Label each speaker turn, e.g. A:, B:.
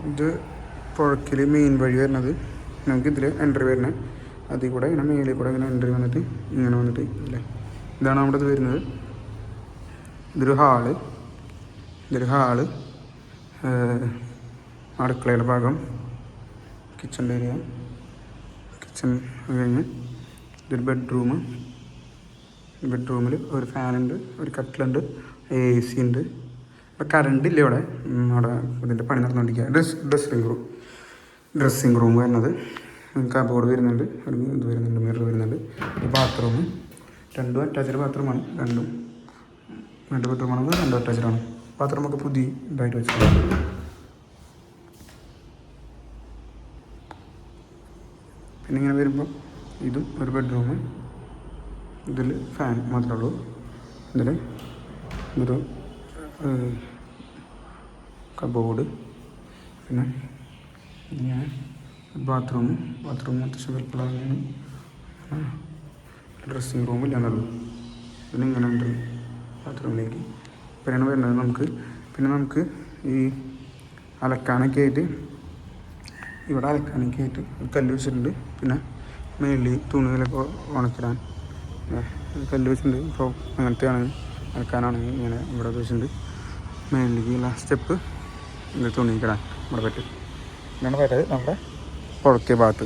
A: ഇത് പുഴയ്ക്കൽ മെയിൻ വഴി വരുന്നത്. നമുക്കിതിൽ എൻട്രി വരുന്നത് അതിൽ കൂടെ ഇങ്ങനെ മേളിൽ കൂടെ ഇങ്ങനെ എൻട്രി വന്നിട്ട് ഇങ്ങനെ വന്നിട്ട് അല്ലേ, ഇതാണ് നമ്മുടെ ഇത് വരുന്നത്. ഇതൊരു ഹാള്, അടുക്കളയുടെ ഭാഗം, കിച്ചൺ ഏരിയ, കിച്ചൺ കഴിഞ്ഞ് ഇതൊരു ബെഡ്റൂമിൽ ഒരു ഫാനുണ്ട്, ഒരു കട്ടിലുണ്ട്, AC ഉണ്ട്. ഇപ്പോൾ കറണ്ട് ഇല്ല ഇവിടെ ഇതിൻ്റെ പണി നടന്നുകൊണ്ടിരിക്കുക. ഡ്രസ്സിങ് റൂം വരുന്നത്, കബോർഡ് വരുന്നുണ്ട്, ഒരു ഇത് വരുന്നുണ്ട്, മിറർ വരുന്നുണ്ട്. ഒരു ബാത്റൂം, രണ്ടും അറ്റാച്ച്ഡ് ബാത്റൂമാണ്. രണ്ട് ബെഡ്റൂമാണെങ്കിൽ രണ്ടും അറ്റാച്ച്ഡാണ്. ബാത്റൂമൊക്കെ പുതിയ ഇതായിട്ട് വെച്ചിട്ടുണ്ട്. പിന്നെ ഇങ്ങനെ വരുമ്പോൾ ഇതും ഒരു ബെഡ്റൂം. ഇതിൽ ഫാൻ മാത്രമേ ഉള്ളൂ. ഇതിൽ ഒരു കബോർഡ്, പിന്നെ ഇങ്ങനെ ബാത്റൂം അത്യാവശ്യം വലുപ്പമുള്ളതാണ്. ഡ്രസ്സിങ് റൂമില്ലാന്നുള്ളൂ. പിന്നെ ഇങ്ങനെ ഉണ്ട് ബാത്റൂമിലേക്ക്. പിന്നെയാണ് വരുന്നത് നമുക്ക് ഈ അലക്കാനൊക്കെ ആയിട്ട് ഇവിടെ ഒരു കല്ല് വെച്ചിട്ടുണ്ട്. പിന്നെ മേളിൽ തുണികളൊക്കെ ഉണക്കിടാൻ കല്ല് വെച്ചിട്ടുണ്ട്. ഇപ്പോൾ അങ്ങനത്തെയാണ് അലക്കാനാണെങ്കിൽ ഇങ്ങനെ ഇവിടെ വെച്ചിട്ടുണ്ട്. മേളിലേക്കുള്ള സ്റ്റെപ്പ് തുണിക്കിടാൻ ഇവിടെ പറ്റും. ഇങ്ങനെ വരുന്നത് നമ്മുടെ പുഴയ്ക്ക് ഭാഗത്ത്.